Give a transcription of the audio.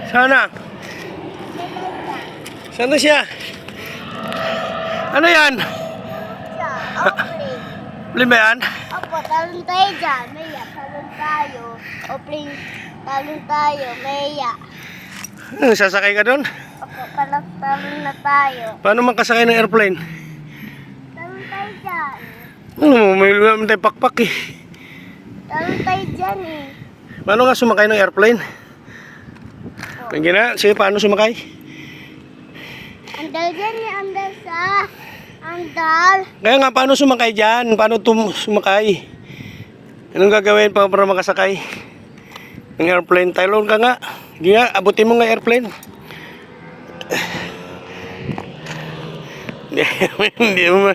Sana. Saan na siya? Ano yan? Plane ba yan? Opo, talon tayo dyan. Maya, talon tayo. O plane, talon tayo. Maya. Sasakay ka doon? Opo, talon na tayo. Paano makasakay ng airplane? Talon tayo dyan. May naman tayo pakpak eh. Talon tayo dyan eh. Paano nga sumakay ng airplane? Sige na, sige, paano sumakay? Andal dyan eh, andal sa... Andal. Kaya nga, paano sumakay dyan? Paano sumakay? Anong gagawin para makasakay ng airplane? Talon ka nga. Hindi nga, abutin mo nga airplane. Hindi mo